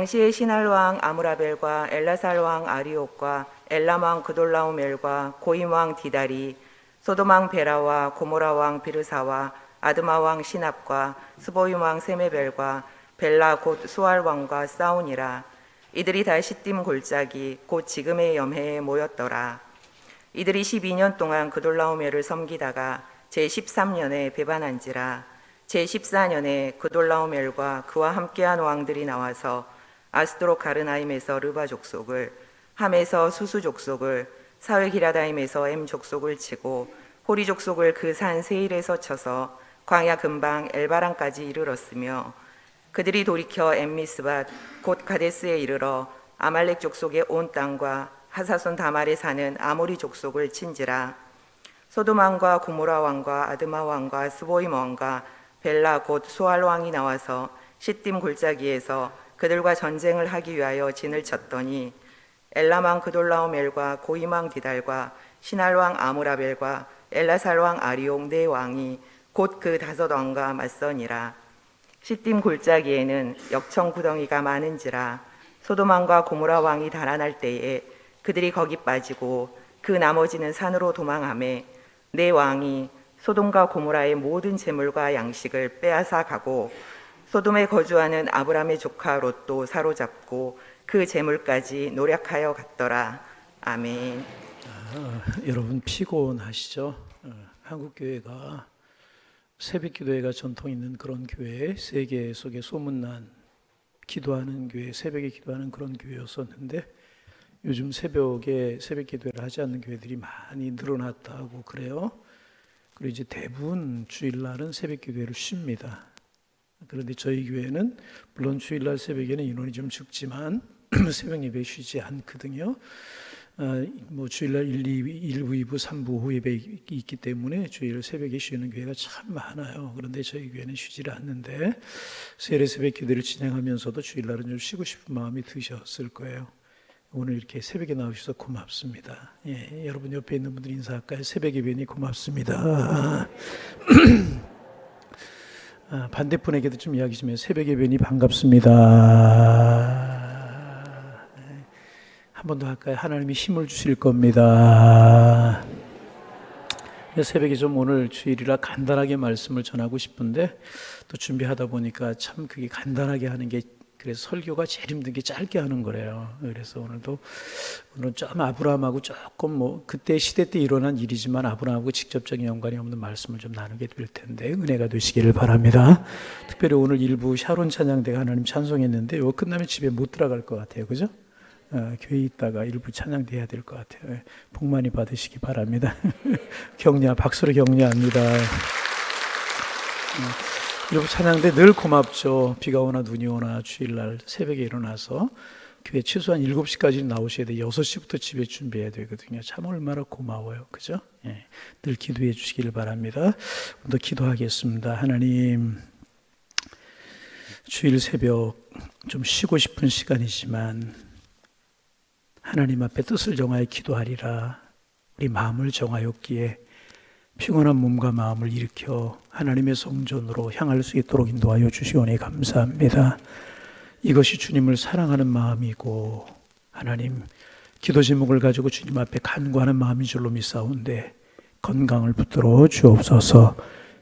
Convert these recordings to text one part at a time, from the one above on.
당시의 신할 왕 아므라벨과 엘라살 왕 아리옥과 엘람 왕 그돌라오멜과 고임 왕 디달이 소돔 왕 베라와 고모라 왕 비르사와 아드마 왕 시납과 스보임 왕 세메벨과 벨라 곧 수알 왕과 싸우니라. 이들이 다 시딤 골짜기 곧 지금의 염해에 모였더라. 이들이 12년 동안 그돌라오멜을 섬기다가 제13년에 배반한지라. 제14년에 그돌라오멜과 그와 함께한 왕들이 나와서 아스드로 가르나임에서 르바 족속을, 함에서 수수 족속을, 사웨기라다임에서 엠 족속을 치고 호리 족속을 그 산 세일에서 쳐서 광야 근방 엘바란까지 이르렀으며, 그들이 돌이켜 엠미스밭 곧 가데스에 이르러 아말렉 족속의 온 땅과 하사손 다말에 사는 아모리 족속을 친지라. 소돔 왕과 고모라 왕과 아드마 왕과 스보임 왕과 벨라 곧 수알 왕이 나와서 시딤 골짜기에서 그들과 전쟁을 하기 위하여 진을 쳤더니 엘람 왕 그돌라오멜과 고임 왕 디달과 신할 왕 아므라벨과 엘라살 왕 아리옥 네 왕이 곧 그 5 왕과 맞서니라. 시딤 골짜기에는 역청 구덩이가 많은지라. 소돔 왕과 고모라 왕이 달아날 때에 그들이 거기 빠지고 그 나머지는 산으로 도망하매 네 왕이 소돔과 고모라의 모든 재물과 양식을 빼앗아 가고 소돔에 거주하는 아브람의 조카 롯도 사로잡고 그 재물까지 노략하여 갔더라. 아멘. 여러분 피곤하시죠? 한국 교회가 새벽 기도회가 전통 있는 그런 교회, 세계 속에 소문난 기도하는 교회, 새벽에 기도하는 그런 교회였었는데 요즘 새벽에 새벽 기도회를 하지 않는 교회들이 많이 늘어났다고 그래요. 그리고 이제 대부분 주일날은 새벽 기도회를 쉽니다. 그런데 저희 교회는 물론 주일날 새벽에는 인원이 좀 적지만 새벽 예배 쉬지 않거든요. 뭐 주일날 1부, 2부, 3부 후예배 있기 때문에 주일 새벽에 쉬는 교회가 참 많아요. 그런데 저희 교회는 쉬지 않는데 세례 새벽 기도를 진행하면서도 주일날은 좀 쉬고 싶은 마음이 드셨을 거예요. 오늘 이렇게 새벽에 나오셔서 고맙습니다. 예, 여러분 옆에 있는 분들 인사할까요? 새벽 예배니 고맙습니다. 반대분에게도 좀 이야기 좀 해요. 새벽 예배니 반갑습니다. 한 번 더 할까요? 하나님이 힘을 주실 겁니다. 새벽에 좀 오늘 주일이라 간단하게 말씀을 전하고 싶은데 또 준비하다 보니까 참 그게 간단하게 하는 게 그래서 설교가 제일 힘든 게 짧게 하는 거래요. 그래서 오늘은 좀 아브라함하고 조금 뭐 그때 시대 때 일어난 일이지만 아브라함하고 직접적인 연관이 없는 말씀을 좀 나누게 될 텐데 은혜가 되시기를 바랍니다. 특별히 오늘 일부 샤론 찬양대가 하나님 찬송했는데 이거 끝나면 집에 못 들어갈 것 같아요. 그죠? 교회에 있다가 일부 찬양대 해야 될 것 같아요. 복 많이 받으시기 바랍니다. 박수로 격려합니다. 일부 찬양대 늘 고맙죠. 비가 오나 눈이 오나 주일날 새벽에 일어나서 교회 최소한 7시까지 나오셔야 돼요. 6시부터 집에 준비해야 되거든요. 참 얼마나 고마워요. 그죠? 예, 늘 기도해 주시기를 바랍니다. 오늘도 기도하겠습니다. 하나님, 주일 새벽 좀 쉬고 싶은 시간이지만 하나님 앞에 뜻을 정하여 기도하리라. 우리 마음을 정하였기에 피곤한 몸과 마음을 일으켜 하나님의 성전으로 향할 수 있도록 인도하여 주시오니 감사합니다. 이것이 주님을 사랑하는 마음이고 하나님 기도 제목을 가지고 주님 앞에 간구하는 마음인 줄로 믿사온데 건강을 붙들어 주옵소서.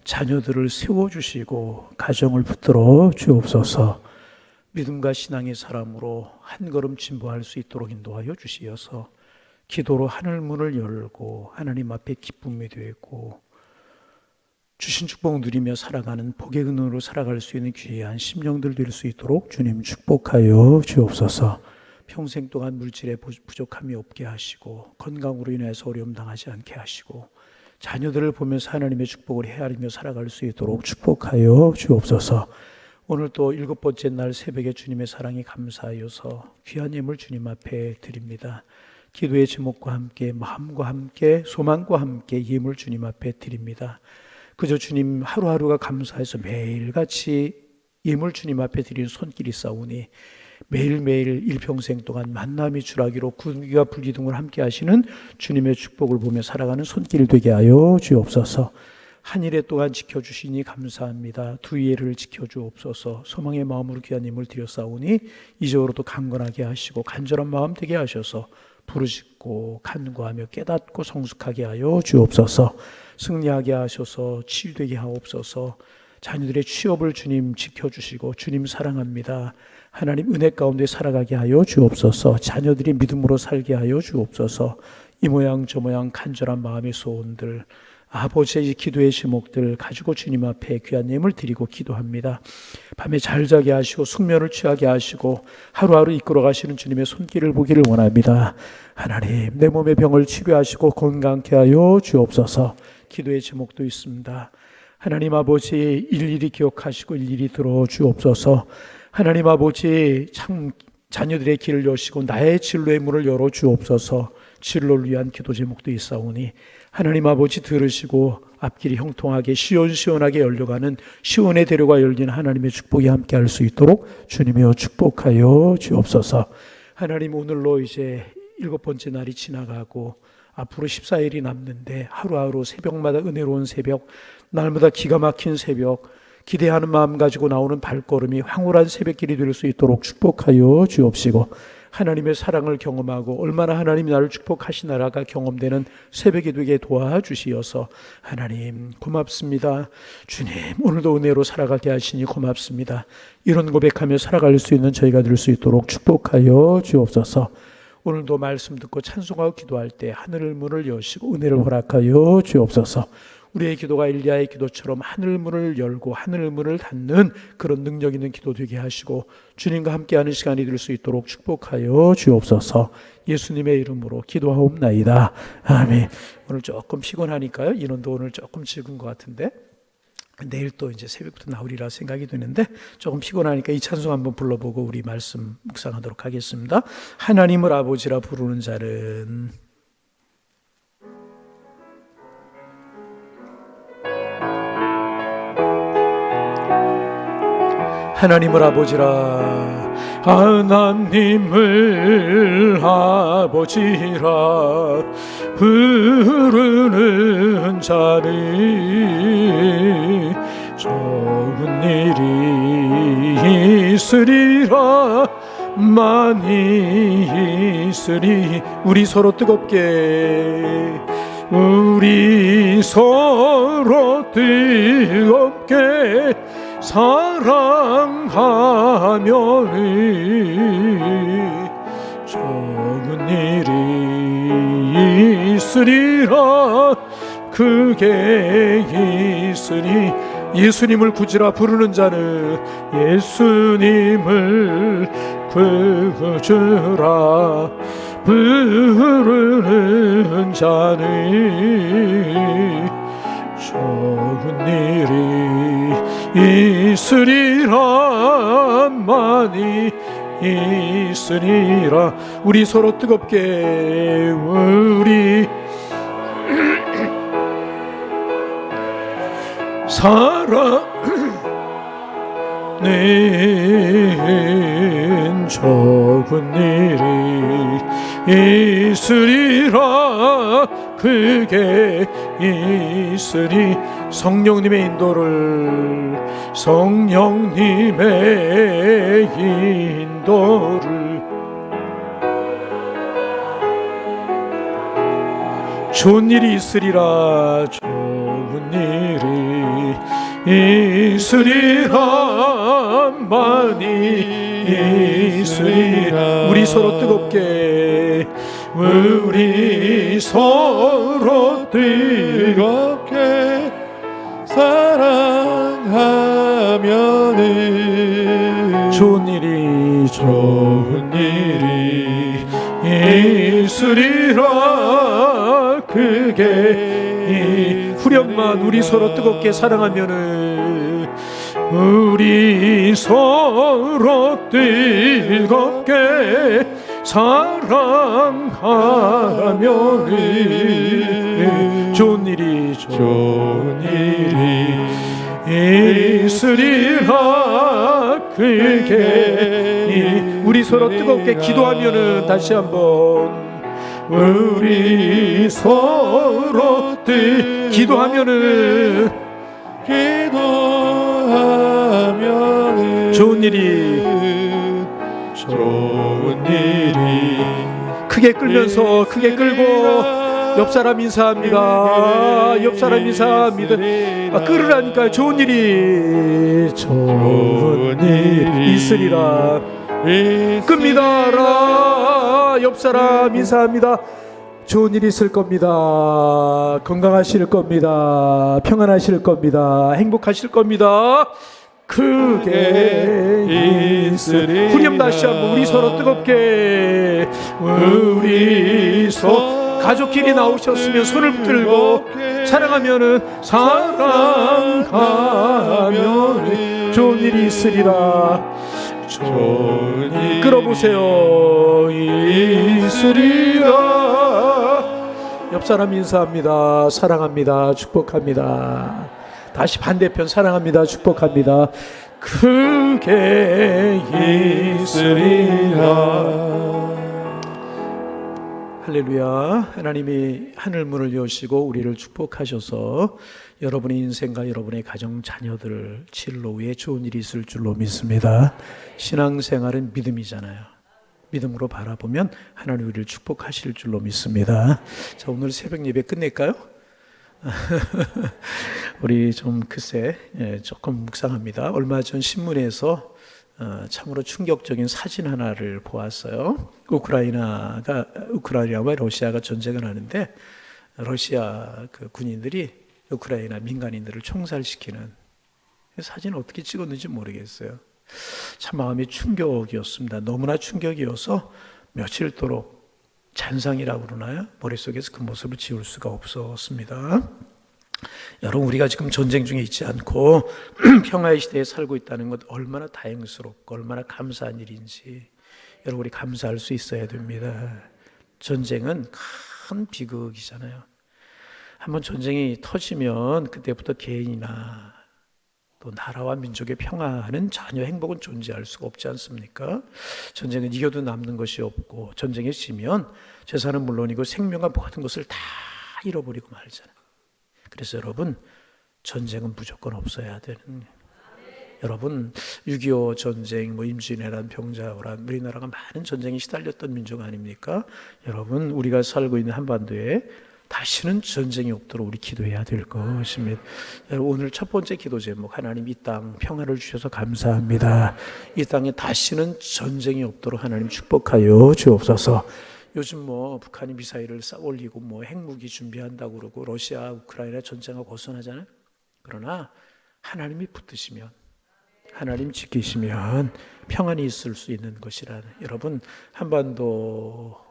자녀들을 세워주시고 가정을 붙들어 주옵소서. 믿음과 신앙의 사람으로 한 걸음 진보할 수 있도록 인도하여 주시어서 기도로 하늘 문을 열고 하나님 앞에 기쁨이 되고 주신 축복 누리며 살아가는 복의 근원으로 살아갈 수 있는 귀한 심령들 될 수 있도록 주님 축복하여 주옵소서. 평생 동안 물질에 부족함이 없게 하시고 건강으로 인해서 어려움 당하지 않게 하시고 자녀들을 보면서 하나님의 축복을 헤아리며 살아갈 수 있도록 축복하여 주옵소서. 오늘 또 7번째 날 새벽에 주님의 사랑이 감사하여서 귀한 예물 주님 앞에 드립니다. 기도의 제목과 함께 마음과 함께 소망과 함께 예물 주님 앞에 드립니다. 그저 주님 하루하루가 감사해서 매일같이 예물 주님 앞에 드리는 손길이 싸우니 매일매일 일평생 동안 만남이 주라기로 군기와 불기둥을 함께 하시는 주님의 축복을 보며 살아가는 손길 되게 하여 주옵소서. 한 일에 동안 지켜주시니 감사합니다. 두 예를 지켜주옵소서. 소망의 마음으로 귀한 힘을 드렸사오니 이제로도 강건하게 하시고 간절한 마음 되게 하셔서 부르짖고 간구하며 깨닫고 성숙하게 하여 주옵소서. 승리하게 하셔서 치유되게 하옵소서. 자녀들의 취업을 주님 지켜주시고 주님 사랑합니다. 하나님 은혜 가운데 살아가게 하여 주옵소서. 자녀들이 믿음으로 살게 하여 주옵소서. 이 모양 저 모양 간절한 마음의 소원들, 아버지의 기도의 제목들 가지고 주님 앞에 귀한 예물 드리고 기도합니다. 밤에 잘 자게 하시고 숙면을 취하게 하시고 하루하루 이끌어 가시는 주님의 손길을 보기를 원합니다. 하나님, 내 몸의 병을 치료하시고 건강케 하여 주옵소서. 기도의 제목도 있습니다. 하나님 아버지, 일일이 기억하시고 일일이 들어 주옵소서. 하나님 아버지, 참 자녀들의 길을 여시고 나의 진로의 문을 열어 주옵소서. 진로를 위한 기도 제목도 있사오니 하나님 아버지 들으시고 앞길이 형통하게 시원시원하게 열려가는 시온의 대로가 열린 하나님의 축복이 함께할 수 있도록 주님이여 축복하여 주옵소서. 하나님, 오늘로 이제 7번째 날이 지나가고 앞으로 14일이 남는데 하루하루 새벽마다 은혜로운 새벽, 날마다 기가 막힌 새벽, 기대하는 마음 가지고 나오는 발걸음이 황홀한 새벽길이 될 수 있도록 축복하여 주옵시고 하나님의 사랑을 경험하고 얼마나 하나님이 나를 축복하시나라가 경험되는 새벽이 되게 도와주시어서 하나님 고맙습니다. 주님, 오늘도 은혜로 살아가게 하시니 고맙습니다. 이런 고백하며 살아갈 수 있는 저희가 될 수 있도록 축복하여 주옵소서. 오늘도 말씀 듣고 찬송하고 기도할 때 하늘 문을 여시고 은혜를 허락하여 주옵소서. 우리의 기도가 엘리야의 기도처럼 하늘 문을 열고 하늘 문을 닫는 그런 능력 있는 기도 되게 하시고 주님과 함께하는 시간이 될 수 있도록 축복하여 주옵소서. 예수님의 이름으로 기도하옵나이다. 아멘. 오늘 조금 피곤하니까요. 인원도 오늘 조금 적은 것 같은데 내일 또 이제 새벽부터 나오리라 생각이 드는데 조금 피곤하니까 이 찬송 한번 불러보고 우리 말씀 묵상하도록 하겠습니다. 하나님을 아버지라 부르는 자는 하나님을 아버지라, 하나님을 아버지라 부르는 자는 좋은 일이 있으리라, 많이 있으리. 우리 서로 뜨겁게 뜨겁게 사랑하면은 좋은 일이 있으리라, 그게 있으니. 예수님을 구주라 부르는 자는 예수님을 구주라 부르는 자는 좋은 일이 있으리라, 많이 있으리라. 우리 서로 뜨겁게 우리 사랑은 좋은 일이 있으리라, 그게 있으리. 성령님의 인도를, 성령님의 인도를 좋은 일이 있으리라, 좋은 일이 있으리라, 많이 있으리라. 우리 서로 뜨겁게 우리 서로 뜨겁게 사랑하면은 좋은 일이 있으리라, 그게 후렴만 우리 서로 뜨겁게 사랑하면은 우리 서로 뜨겁게 사랑하면은 좋은 일이 있으리라, 그게 우리 서로 뜨겁게 기도하면은 다시 한번 우리 서로 기도하면은 좋은 일이 크게 끌면서 크게 끌고 옆 사람 인사합니다. 옆 사람 인사합니다. 끌으라니까 좋은 일이 있으리라. 끕니다라. 옆 사람 인사합니다. 좋은 일이 있을 겁니다. 건강하실 겁니다. 평안하실 겁니다. 행복하실 겁니다. 크게 있으리라. 후렴 다시 한번 우리 서로 뜨겁게 우리 서 가족끼리 나오셨으면 손을 붙들고 사랑하면은 사랑하면 좋은 일이 있으리라. 끌어보세요. 있으리라. 옆 사람 인사합니다. 사랑합니다. 축복합니다. 다시 반대편 사랑합니다. 축복합니다. 크게 있으리라. 할렐루야. 하나님이 하늘문을 여시고 우리를 축복하셔서 여러분의 인생과 여러분의 가정 자녀들 진로 위에 좋은 일이 있을 줄로 믿습니다. 신앙생활은 믿음이잖아요. 믿음으로 바라보면 하나님 우리를 축복하실 줄로 믿습니다. 자, 오늘 새벽 예배 끝낼까요? 우리 좀 글쎄 조금 묵상합니다. 얼마 전 신문에서 참으로 충격적인 사진 하나를 보았어요. 우크라이나와 러시아가 전쟁을 하는데 러시아 그 군인들이 우크라이나 민간인들을 총살시키는 사진을 어떻게 찍었는지 모르겠어요. 참 마음이 충격이었습니다. 너무나 충격이어서 며칠도록 잔상이라고 그러나요? 머릿속에서 그 모습을 지울 수가 없었습니다. 여러분, 우리가 지금 전쟁 중에 있지 않고 평화의 시대에 살고 있다는 것 얼마나 다행스럽고 얼마나 감사한 일인지 여러분, 우리 감사할 수 있어야 됩니다. 전쟁은 큰 비극이잖아요. 한번 전쟁이 터지면 그때부터 개인이나 또 나라와 민족의 평화는 전혀 행복은 존재할 수가 없지 않습니까? 전쟁은 이겨도 남는 것이 없고 전쟁에 지면 재산은 물론이고 생명과 모든 것을 다 잃어버리고 말잖아요. 그래서 여러분, 전쟁은 무조건 없어야 되는 거예요. 여러분, 6.25 전쟁, 임진왜란, 병자호란, 우리나라가 많은 전쟁에 시달렸던 민족 아닙니까? 여러분, 우리가 살고 있는 한반도에 다시는 전쟁이 없도록 우리 기도해야 될 것입니다. 오늘 첫 번째 기도 제목, 하나님 이 땅 평화를 주셔서 감사합니다. 이 땅에 다시는 전쟁이 없도록 하나님 축복하여 주옵소서. 요즘 북한이 미사일을 올리고 핵무기 준비한다고 그러고 러시아, 우크라이나 전쟁하고 고선하잖아요. 그러나 하나님이 붙드시면, 하나님 지키시면 평안이 있을 수 있는 것이라는, 여러분 한반도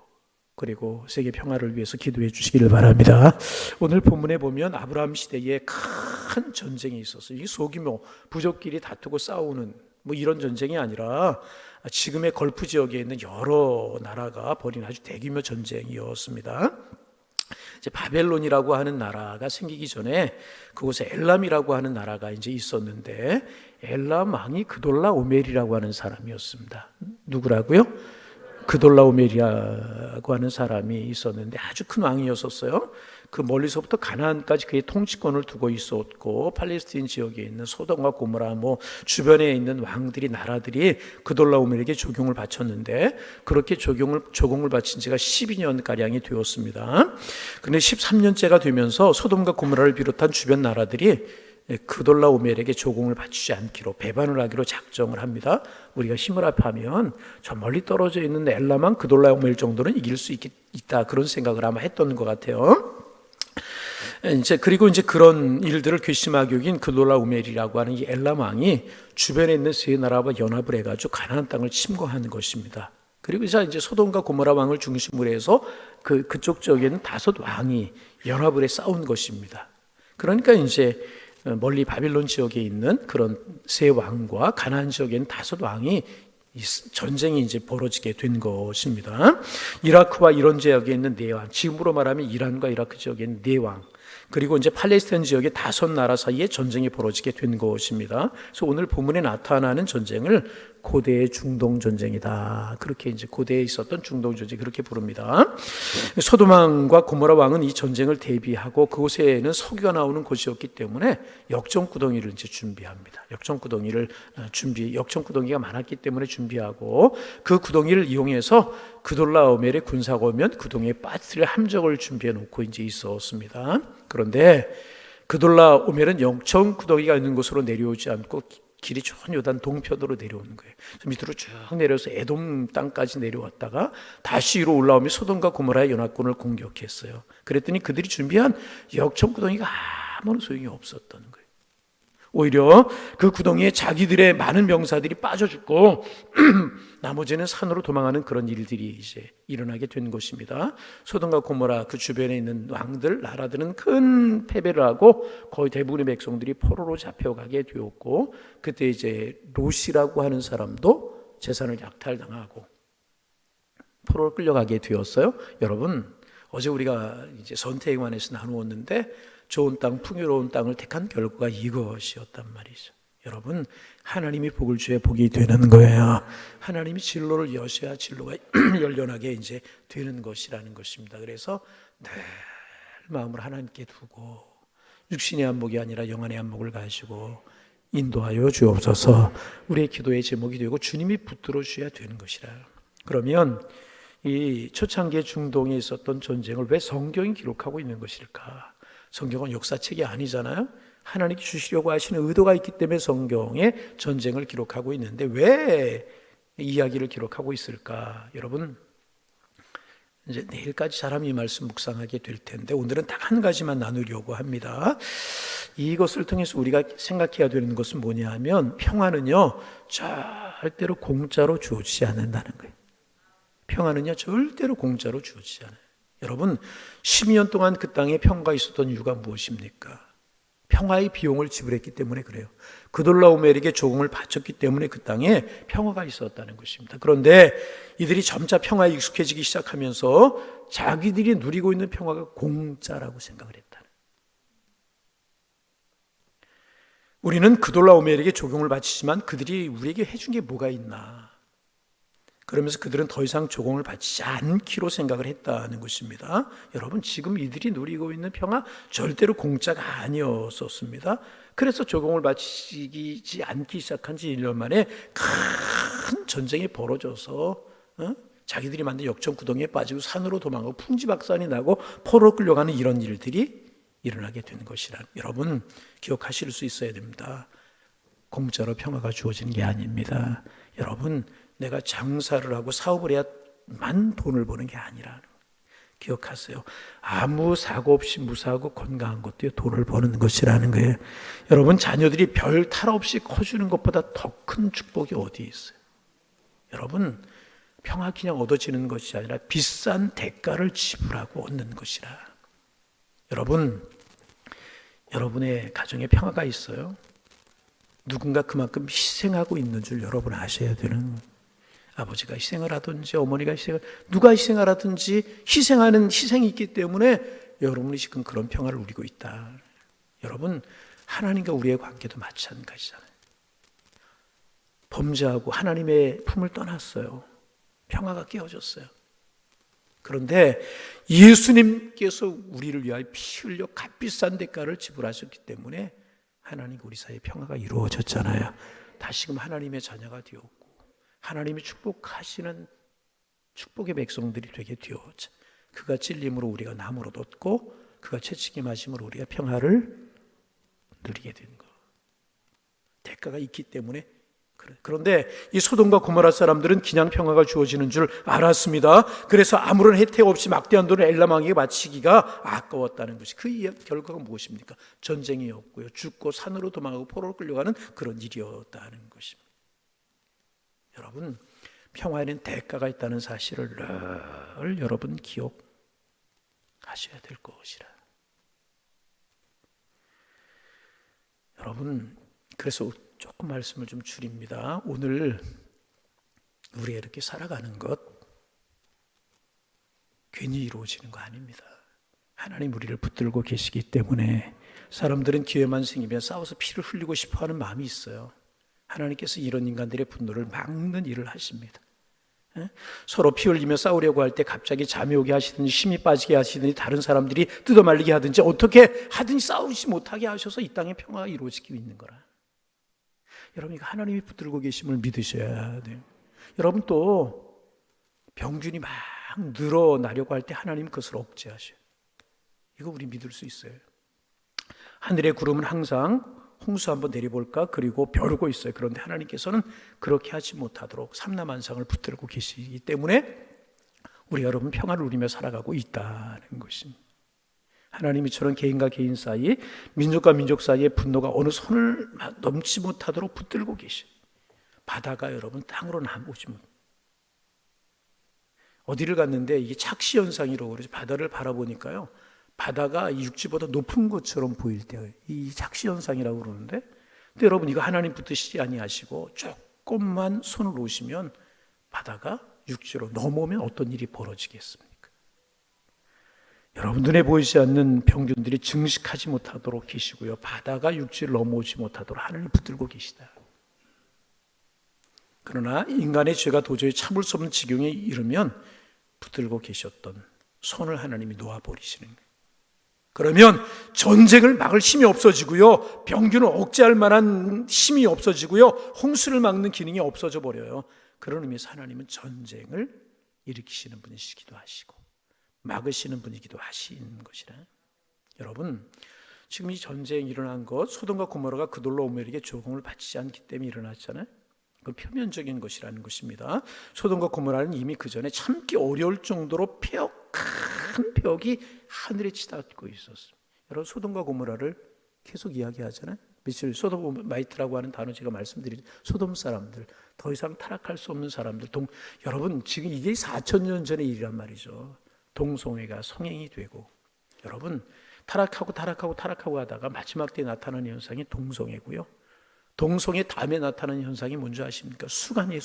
그리고 세계 평화를 위해서 기도해 주시기를 바랍니다. 오늘 본문에 보면 아브라함 시대에 큰 전쟁이 있었어요. 이 소규모 부족끼리 다투고 싸우는 이런 전쟁이 아니라 지금의 걸프 지역에 있는 여러 나라가 벌인 아주 대규모 전쟁이었습니다. 이제 바벨론이라고 하는 나라가 생기기 전에 그곳에 엘람이라고 하는 나라가 이제 있었는데, 엘람 왕이 그돌라오멜이라고 하는 사람이었습니다. 누구라고요? 그돌라오멜이라고 하는 사람이 있었는데 아주 큰 왕이었었어요. 그 멀리서부터 가나안까지 그의 통치권을 두고 있었고, 팔레스틴 지역에 있는 소돔과 고모라 주변에 있는 왕들이, 나라들이 그돌라오멜에게 조공을 바쳤는데, 그렇게 조공을 바친 지가 12년 가량이 되었습니다. 그런데 13년째가 되면서 소돔과 고모라를 비롯한 주변 나라들이 그돌라오멜에게 조공을 바치지 않기로, 배반을 하기로 작정을 합니다. 우리가 힘을 합하면 저 멀리 떨어져 있는 엘람만 그돌라오멜 정도는 이길 수 있다, 그런 생각을 아마 했던 것 같아요. 그리고 이제 그런 일들을 괘씸하게 여긴 그돌라오멜이라고 하는 이 엘람 왕이 주변에 있는 세 나라와 연합을 해가지고 가나안 땅을 침공하는 것입니다. 그리고 이제 소돔과 고모라 왕을 중심으로 해서 그쪽 지역에는 5 왕이 연합을 해 싸운 것입니다. 그러니까 이제 멀리 바빌론 지역에 있는 그런 세 왕과 가나안 지역에는 5 왕이 전쟁이 이제 벌어지게 된 것입니다. 이라크와 이런 지역에 있는 4왕, 지금으로 말하면 이란과 이라크 지역에 있는 4왕, 그리고 이제 팔레스타인 지역의 5 나라 사이에 전쟁이 벌어지게 된 것입니다. 그래서 오늘 본문에 나타나는 전쟁을 고대의 중동 전쟁이다. 그렇게 이제 고대에 있었던 중동 전쟁 그렇게 부릅니다. 소돔왕과 고모라 왕은 이 전쟁을 대비하고 그곳에는 석유가 나오는 곳이었기 때문에 역전구덩이를 이제 준비합니다. 역전구덩이가 많았기 때문에 준비하고 그 구덩이를 이용해서 그돌라오멜의 군사가 오면 구덩이에 빠뜨릴 함정을 준비해 놓고 이제 있었습니다. 그런데 그돌라오멜은 역전구덩이가 있는 곳으로 내려오지 않고 길이 좋은 요단 동편으로 내려오는 거예요. 밑으로 쭉 내려서 에돔 땅까지 내려왔다가 다시 위로 올라오며 소돔과 고모라의 연합군을 공격했어요. 그랬더니 그들이 준비한 역전구덩이가 아무런 소용이 없었던 거예요. 오히려 그 구덩이에 자기들의 많은 병사들이 빠져 죽고 나머지는 산으로 도망하는 그런 일들이 이제 일어나게 된 것입니다. 소돔과 고모라 그 주변에 있는 왕들, 나라들은 큰 패배를 하고 거의 대부분의 백성들이 포로로 잡혀가게 되었고, 그때 이제 롯이라고 하는 사람도 재산을 약탈당하고 포로로 끌려가게 되었어요. 여러분, 어제 우리가 이제 선택에 관해서 나누었는데 좋은 땅, 풍요로운 땅을 택한 결과가 이것이었단 말이죠. 여러분, 하나님이 복을 주야 복이 되는 거예요. 하나님이 진로를 여셔야 진로가 열려나게 이제 되는 것이라는 것입니다. 그래서 늘 마음을 하나님께 두고 육신의 안목이 아니라 영안의 안목을 가지고 인도하여 주옵소서. 우리의 기도의 제목이 되고 주님이 붙들어 주셔야 되는 것이라. 그러면 이 초창기의 중동에 있었던 전쟁을 왜 성경이 기록하고 있는 것일까? 성경은 역사책이 아니잖아요. 하나님이 주시려고 하시는 의도가 있기 때문에 성경에 전쟁을 기록하고 있는데 왜 이야기를 기록하고 있을까? 여러분, 이제 내일까지 사람이 말씀 묵상하게 될 텐데 오늘은 딱 한 가지만 나누려고 합니다. 이것을 통해서 우리가 생각해야 되는 것은 뭐냐 하면 평화는요 절대로 공짜로 주어지지 않는다는 거예요. 평화는요 절대로 공짜로 주어지지 않아요. 여러분, 12년 동안 그 땅에 평화가 있었던 이유가 무엇입니까? 평화의 비용을 지불했기 때문에 그래요. 그돌라오멜에게 조공을 바쳤기 때문에 그 땅에 평화가 있었다는 것입니다. 그런데 이들이 점차 평화에 익숙해지기 시작하면서 자기들이 누리고 있는 평화가 공짜라고 생각을 했다는. 우리는 그돌라오멜에게 조공을 바치지만 그들이 우리에게 해준 게 뭐가 있나? 그러면서 그들은 더 이상 조공을 바치지 않기로 생각을 했다는 것입니다. 여러분, 지금 이들이 누리고 있는 평화 절대로 공짜가 아니었었습니다. 그래서 조공을 바치지 않기 시작한 지 1년 만에 큰 전쟁이 벌어져서 자기들이 만든 역전구덩이에 빠지고 산으로 도망가고 풍지박산이 나고 포로로 끌려가는 이런 일들이 일어나게 된 것이라. 여러분, 기억하실 수 있어야 됩니다. 공짜로 평화가 주어지는 게 아닙니다. 여러분, 내가 장사를 하고 사업을 해야만 돈을 버는 게 아니라 기억하세요. 아무 사고 없이 무사하고 건강한 것도 돈을 버는 것이라는 거예요. 여러분, 자녀들이 별 탈 없이 커주는 것보다 더 큰 축복이 어디에 있어요? 여러분, 평화 그냥 얻어지는 것이 아니라 비싼 대가를 지불하고 얻는 것이라. 여러분, 여러분의 가정에 평화가 있어요? 누군가 그만큼 희생하고 있는 줄 여러분 아셔야 되는 거예요. 아버지가 희생을 하든지 어머니가 누가 희생을 하든지 희생하는 희생이 있기 때문에 여러분이 지금 그런 평화를 누리고 있다. 여러분, 하나님과 우리의 관계도 마찬가지잖아요. 범죄하고 하나님의 품을 떠났어요. 평화가 깨어졌어요. 그런데 예수님께서 우리를 위하여 피 흘려 값비싼 대가를 지불하셨기 때문에 하나님과 우리 사이에 평화가 이루어졌잖아요. 다시금 하나님의 자녀가 되었고 하나님이 축복하시는 축복의 백성들이 되게 되었죠. 그가 찔림으로 우리가 남으로 돋고 그가 채찍임하심으로 우리가 평화를 누리게 된 것. 대가가 있기 때문에. 그런데 이 소돔과 고모라 사람들은 그냥 평화가 주어지는 줄 알았습니다. 그래서 아무런 혜택 없이 막대한 돈을 엘람 왕에게 바치기가 아까웠다는 것이 그 결과가 무엇입니까? 전쟁이었고요. 죽고 산으로 도망가고 포로로 끌려가는 그런 일이었다는 것입니다. 여러분, 평화에는 대가가 있다는 사실을 늘 여러분 기억하셔야 될 것이라. 여러분, 그래서 조금 말씀을 좀 줄입니다. 오늘 우리가 이렇게 살아가는 것 괜히 이루어지는 거 아닙니다. 하나님 우리를 붙들고 계시기 때문에 사람들은 기회만 생기면 싸워서 피를 흘리고 싶어하는 마음이 있어요. 하나님께서 이런 인간들의 분노를 막는 일을 하십니다. 서로 피 흘리며 싸우려고 할 때 갑자기 잠이 오게 하시든지 힘이 빠지게 하시든지 다른 사람들이 뜯어말리게 하든지 어떻게 하든지 싸우지 못하게 하셔서 이 땅에 평화가 이루어지고 있는 거라. 여러분, 이거 하나님이 붙들고 계심을 믿으셔야 돼요. 여러분, 또 병균이 막 늘어나려고 할 때 하나님 그것을 억제하셔요. 이거 우리 믿을 수 있어요. 하늘의 구름은 항상 홍수 한번 내려볼까 그리고 벼르고 있어요. 그런데 하나님께서는 그렇게 하지 못하도록 삼라만상을 붙들고 계시기 때문에 우리 여러분 평화를 누리며 살아가고 있다는 것입니다. 하나님이 저런 개인과 개인 사이, 민족과 민족 사이의 분노가 어느 선을 넘지 못하도록 붙들고 계셔요. 바다가 여러분 땅으로 나오지 못. 어디를 갔는데 이게 착시현상이라고 그러죠. 바다를 바라보니까요, 바다가 육지보다 높은 것처럼 보일 때 이 착시현상이라고 그러는데, 근데 여러분 이거 하나님 붙드시지 아니하시고 조금만 손을 놓으시면 바다가 육지로 넘어오면 어떤 일이 벌어지겠습니까? 여러분 눈에 보이지 않는 병균들이 증식하지 못하도록 계시고요, 바다가 육지를 넘어오지 못하도록 하나님 붙들고 계시다. 그러나 인간의 죄가 도저히 참을 수 없는 지경에 이르면 붙들고 계셨던 손을 하나님이 놓아버리시는 거예요. 그러면 전쟁을 막을 힘이 없어지고요, 병균을 억제할 만한 힘이 없어지고요, 홍수를 막는 기능이 없어져 버려요. 그런 의미에서 하나님은 전쟁을 일으키시는 분이시기도 하시고 막으시는 분이기도 하신 것이라. 여러분, 지금 이 전쟁이 일어난 것, 소돔과 고모라가 그돌로 오멜에게 조공을 바치지 않기 때문에 일어났잖아요. 그 표면적인 것이라는 것입니다. 소돔과 고모라는 이미 그 전에 참기 어려울 정도로 큰 벽이 하늘에 치닫고 있었어요. 여러분, 소돔과 고모라를 계속 이야기하잖아요. 며칠 소돔마이트라고 하는 단어 제가 말씀드린 소돔 사람들, 더 이상 타락할 수 없는 사람들. 여러분 지금 이게 4,000년 전의 일이란 말이죠. 동성애가 성행이 되고, 여러분 타락하고 하다가 마지막 때에 나타나는 현상이 동성애고요. 동성애 다음에 나타나는 현상이 뭔지 아십니까? 수간이에요.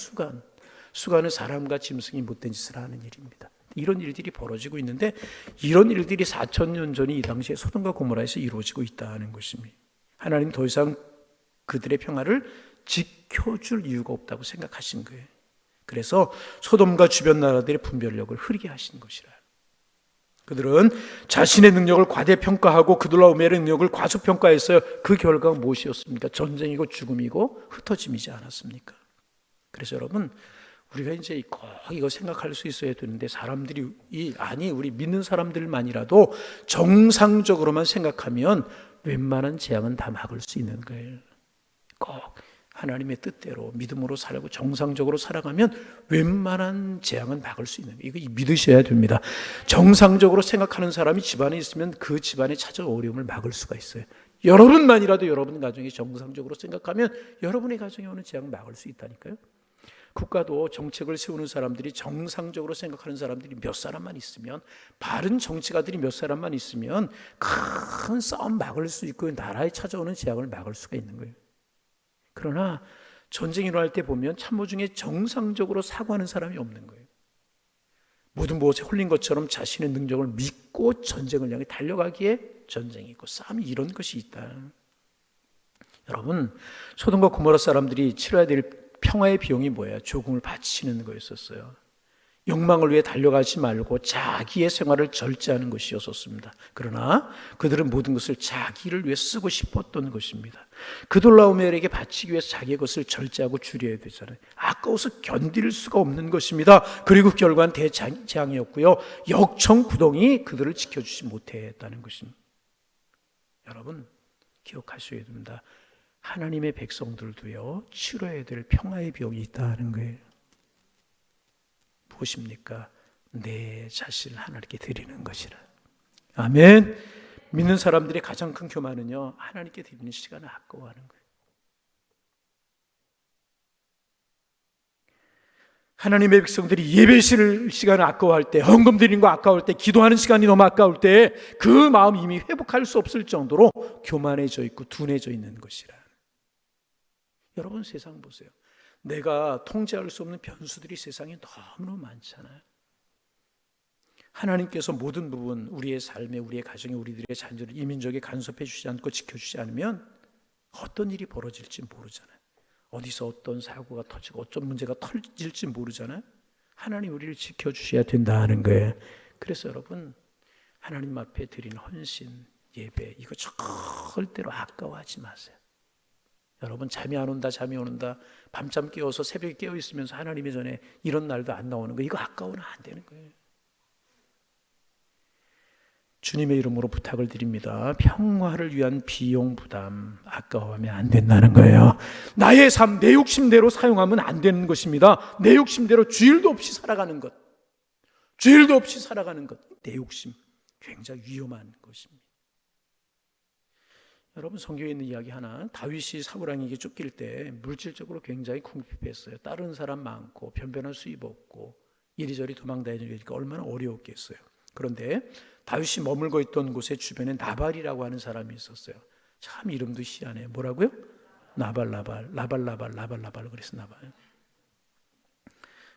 수간은 사람과 짐승이 못된 짓을 하는 일입니다. 이런 일들이 벌어지고 있는데, 이런 일들이 4,000년 전에 이 당시에 소돔과 고모라에서 이루어지고 있다는 것입니다. 하나님 더 이상 그들의 평화를 지켜줄 이유가 없다고 생각하신 거예요. 그래서 소돔과 주변 나라들의 분별력을 흐리게 하신 것이라. 그들은 자신의 능력을 과대평가하고 그들과 오멜의 능력을 과소평가했어요. 그 결과가 무엇이었습니까? 전쟁이고 죽음이고 흩어짐이지 않았습니까? 그래서 여러분, 우리가 이제 꼭 이거 생각할 수 있어야 되는데, 사람들이 우리 믿는 사람들만이라도 정상적으로만 생각하면 웬만한 재앙은 다 막을 수 있는 거예요. 꼭 하나님의 뜻대로 믿음으로 살고 정상적으로 살아가면 웬만한 재앙은 막을 수 있는 거예요. 이거 믿으셔야 됩니다. 정상적으로 생각하는 사람이 집안에 있으면 그 집안에 찾아온 어려움을 막을 수가 있어요. 여러분만이라도 여러분 가정이 정상적으로 생각하면 여러분의 가정에 오는 재앙을 막을 수 있다니까요. 국가도 정책을 세우는 사람들이 정상적으로 생각하는 사람들이 몇 사람만 있으면, 바른 정치가들이 몇 사람만 있으면 큰 싸움 막을 수 있고 나라에 찾아오는 재앙을 막을 수가 있는 거예요. 그러나 전쟁이 일어날 때 보면 참모 중에 정상적으로 사고하는 사람이 없는 거예요. 모든 무엇에 홀린 것처럼 자신의 능력을 믿고 전쟁을 향해 달려가기에 전쟁이 있고 싸움이 이런 것이 있다. 여러분, 소돔과 고모라 사람들이 치러야 될 평화의 비용이 뭐예요? 조공을 바치는 거였었어요. 욕망을 위해 달려가지 말고 자기의 생활을 절제하는 것이었습니다. 그러나 그들은 모든 것을 자기를 위해 쓰고 싶었던 것입니다. 그돌라오멜에게 바치기 위해서 자기의 것을 절제하고 줄여야 되잖아요. 아까워서 견딜 수가 없는 것입니다. 그리고 결과는 대재앙이었고요, 역청구동이 그들을 지켜주지 못했다는 것입니다. 여러분 기억하셔야 됩니다. 하나님의 백성들도요, 치러야 될 평화의 비용이 있다는 거예요. 무엇입니까? 내 자신을 하나님께 드리는 것이라. 아멘. 믿는 사람들의 가장 큰 교만은요, 하나님께 드리는 시간을 아까워하는 거예요. 하나님의 백성들이 예배 시간을 아까워할 때, 헌금 드리는 거 아까울 때, 기도하는 시간이 너무 아까울 때 그 마음 이미 회복할 수 없을 정도로 교만해져 있고 둔해져 있는 것이라. 여러분 세상 보세요. 내가 통제할 수 없는 변수들이 세상에 너무너무 많잖아요. 하나님께서 모든 부분, 우리의 삶에, 우리의 가정에, 우리들의 자녀를 이민족에 간섭해 주지 않고 지켜주지 않으면 어떤 일이 벌어질지 모르잖아요. 어디서 어떤 사고가 터지고 어떤 문제가 터질지 모르잖아요. 하나님 우리를 지켜주셔야 된다는 거예요. 그래서 여러분, 하나님 앞에 드린 헌신, 예배, 이거 절대로 아까워하지 마세요. 여러분, 잠이 안 온다, 잠이 오는다, 밤잠 깨워서 새벽에 깨어 있으면서 하나님의 전에 이런 날도 안 나오는 거, 이거 아까워는 안 되는 거예요. 주님의 이름으로 부탁을 드립니다. 평화를 위한 비용 부담 아까워하면 안 된다는 거예요. 나의 삶, 내 욕심대로 사용하면 안 되는 것입니다. 내 욕심대로 주일도 없이 살아가는 것, 주일도 없이 살아가는 것, 내 욕심 굉장히 위험한 것입니다. 여러분, 성경에 있는 이야기 하나, 다윗이 사울왕에게 쫓길 때 물질적으로 굉장히 궁핍했어요. 다른 사람 많고 변변한 수입 없고 이리저리 도망다니니까 얼마나 어려웠겠어요. 그런데 다윗이 머물고 있던 곳의 주변에 나발이라고 하는 사람이 있었어요. 참 이름도 희한해요. 뭐라고요? 나발. 그래서 나발.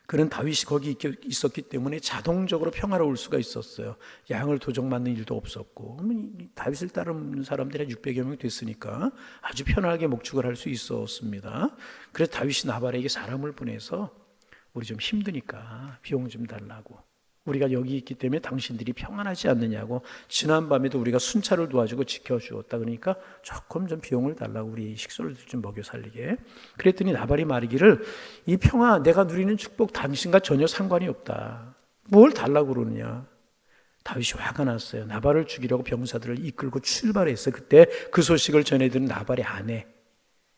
그는 다윗이 거기 있었기 때문에 자동적으로 평화로울 수가 있었어요. 양을 도적맞는 일도 없었고, 다윗을 따르는 사람들이 600여 명 됐으니까 아주 편하게 목축을 할 수 있었습니다. 그래서 다윗이 나발에게 사람을 보내서 우리 좀 힘드니까 비용 좀 달라고, 우리가 여기 있기 때문에 당신들이 평안하지 않느냐고, 지난밤에도 우리가 순찰을 도와주고 지켜주었다, 그러니까 조금 좀 비용을 달라고, 우리 식솔들 좀 먹여 살리게. 그랬더니 나발이 말하기를, 이 평화, 내가 누리는 축복 당신과 전혀 상관이 없다, 뭘 달라고 그러느냐. 다윗이 화가 났어요. 나발을 죽이려고 병사들을 이끌고 출발했어요. 그때 그 소식을 전해들은 나발의 아내,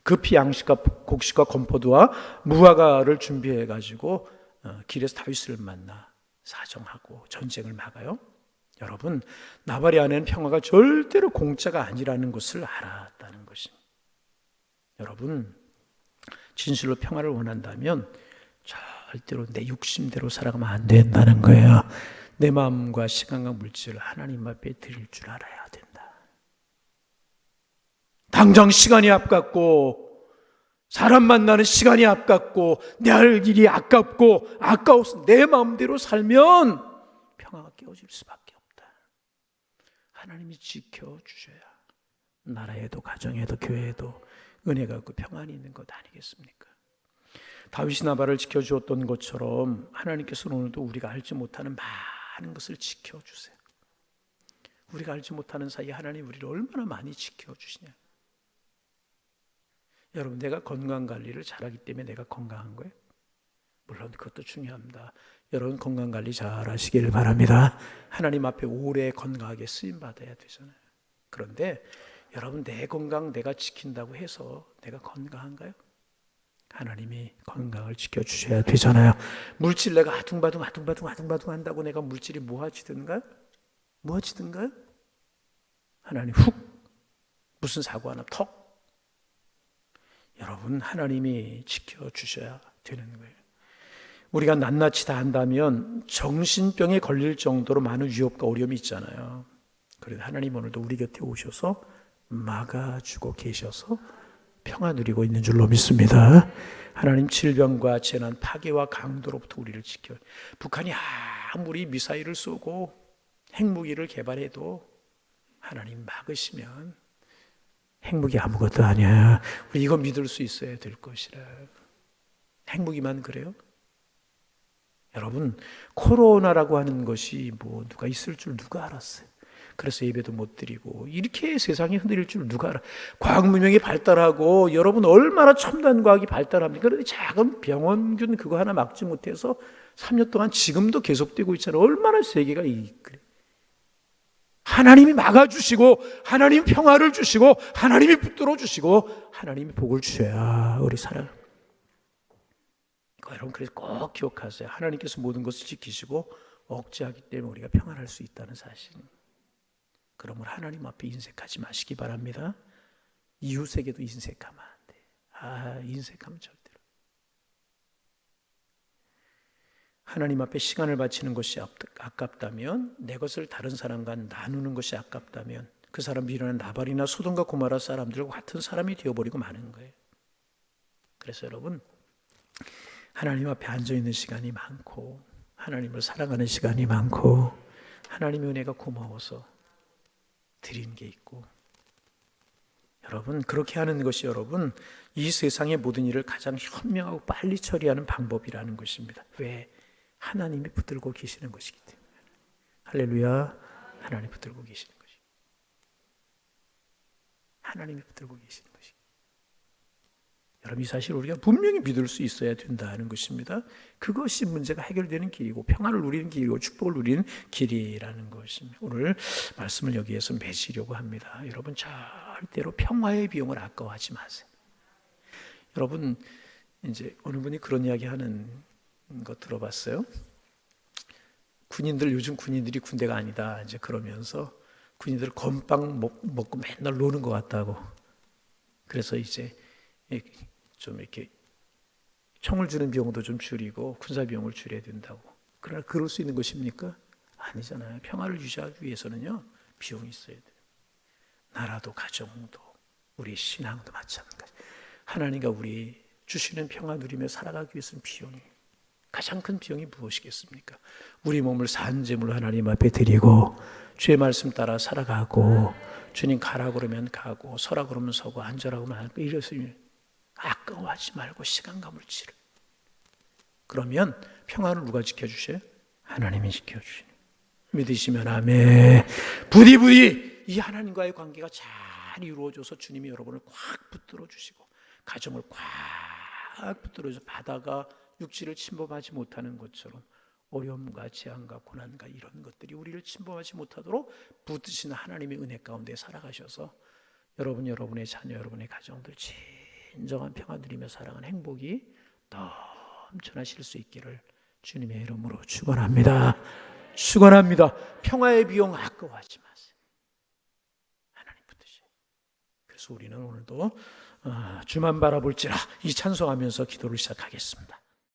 급히 양식과 곡식과 건포도와 무화과를 준비해가지고 길에서 다윗을 만나 사정하고 전쟁을 막아요. 여러분, 나발의 아내는 평화가 절대로 공짜가 아니라는 것을 알았다는 것입니다. 여러분, 진실로 평화를 원한다면 절대로 내 욕심대로 살아가면 안 된다는 거예요. 내 마음과 시간과 물질을 하나님 앞에 드릴 줄 알아야 된다. 당장 시간이 아깝고, 사람 만나는 시간이 아깝고, 내 할 일이 아깝고, 아까워서 내 마음대로 살면 평화가 깨어질 수밖에 없다. 하나님이 지켜주셔야 나라에도 가정에도 교회에도 은혜가 없고 평안이 있는 것 아니겠습니까? 다윗이 나발을 지켜주었던 것처럼 하나님께서는 오늘도 우리가 알지 못하는 많은 것을 지켜주세요. 우리가 알지 못하는 사이에 하나님 우리를 얼마나 많이 지켜주시냐. 여러분, 내가 건강관리를 잘하기 때문에 내가 건강한 거예요? 물론 그것도 중요합니다. 여러분, 건강관리 잘 하시길 바랍니다. 하나님 앞에 오래 건강하게 쓰임받아야 되잖아요. 그런데 여러분, 내 건강 내가 지킨다고 해서 내가 건강한가요? 하나님이 건강을 지켜주셔야 되잖아요. 물질 내가 아둥바둥 한다고 내가 물질이 모아지든가요? 하나님 훅 무슨 사고 하나 턱. 여러분, 하나님이 지켜주셔야 되는 거예요. 우리가 낱낱이 다 한다면 정신병에 걸릴 정도로 많은 위협과 어려움이 있잖아요. 그래도 하나님 오늘도 우리 곁에 오셔서 막아주고 계셔서 평화 누리고 있는 줄로 믿습니다. 하나님, 질병과 재난, 파괴와 강도로부터 우리를 지켜요. 북한이 아무리 미사일을 쏘고 핵무기를 개발해도 하나님 막으시면 핵무기 아무것도 아니야. 우리 이거 믿을 수 있어야 될 것이라. 핵무기만 그래요? 여러분, 코로나라고 하는 것이 누가 있을 줄 누가 알았어요? 그래서 예배도 못 드리고 이렇게 세상이 흔들릴 줄 누가 알아? 과학 문명이 발달하고 여러분 얼마나 첨단 과학이 발달합니까? 그런데 작은 병원균 그거 하나 막지 못해서 3년 동안 지금도 계속되고 있잖아요. 얼마나 세계가 그래. 하나님이 막아주시고 하나님이 평화를 주시고 하나님이 붙들어 주시고 하나님이 복을 주셔야 우리 살아요. 여러분, 그래서 꼭 기억하세요. 하나님께서 모든 것을 지키시고 억제하기 때문에 우리가 평안할 수 있다는 사실. 그러므로 하나님 앞에 인색하지 마시기 바랍니다. 이웃에게도 인색하면 안 돼. 인색하면 절대로. 하나님 앞에 시간을 바치는 것이 아깝다면, 내 것을 다른 사람과 나누는 것이 아깝다면 그 사람 미련한 나발이나 소돔과 고모라 사람들과 같은 사람이 되어버리고 마는 거예요. 그래서 여러분, 하나님 앞에 앉아있는 시간이 많고 하나님을 사랑하는 시간이 많고 하나님의 은혜가 고마워서 드린 게 있고, 여러분, 그렇게 하는 것이 여러분 이 세상의 모든 일을 가장 현명하고 빨리 처리하는 방법이라는 것입니다. 왜? 하나님이 붙들고 계시는 것이기 때문에. 할렐루야. 하나님이 붙들고 계시는 것이. 하나님이 붙들고 계시는 것이. 여러분, 이 사실 우리가 분명히 믿을 수 있어야 된다는 것입니다. 그것이 문제가 해결되는 길이고 평안을 누리는 길이고 축복을 누리는 길이라는 것입니다. 오늘 말씀을 여기에서 맺으려고 합니다. 여러분, 절대로 평화의 비용을 아까워하지 마세요. 여러분, 이제 어느 분이 그런 이야기 하는 거 들어봤어요? 요즘 군인들이 군대가 아니다. 이제 그러면서 군인들 건빵 먹고 맨날 노는 것 같다고. 그래서 이제 좀 이렇게 총을 주는 비용도 좀 줄이고 군사 비용을 줄여야 된다고. 그러나 그럴 수 있는 것입니까? 아니잖아요. 평화를 유지하기 위해서는요, 비용이 있어야 돼요. 나라도 가정도 우리 신앙도 마찬가지. 하나님과 우리 주시는 평화 누리며 살아가기 위해서는 비용이, 가장 큰 비용이 무엇이겠습니까? 우리 몸을 산제물로 하나님 앞에 드리고 주의 말씀 따라 살아가고 주님 가라고 그러면 가고 서라고 그러면 서고 앉으라고 하면 앉고 이랬으면 아까워하지 말고 시간과 물질을. 그러면 평화를 누가 지켜주셔요? 하나님이 지켜주시는. 믿으시면 아멘. 부디 이 하나님과의 관계가 잘 이루어져서 주님이 여러분을 꽉 붙들어 주시고 가정을 꽉 붙들어 줘. 바다가 육지를 침범하지 못하는 것처럼 어려움과 재앙과 고난과 이런 것들이 우리를 침범하지 못하도록 붙드시는 하나님의 은혜 가운데 살아가셔서 여러분의 자녀, 여러분의 가정들 진정한 평화 누리며 살아가는 행복이 넘쳐나실 수 있기를 주님의 이름으로 축원합니다. 축원합니다. 평화의 비용 아까워하지 마세요. 하나님 붙드세요. 그래서 우리는 오늘도 주만 바라볼지라 이 찬송하면서 기도를 시작하겠습니다.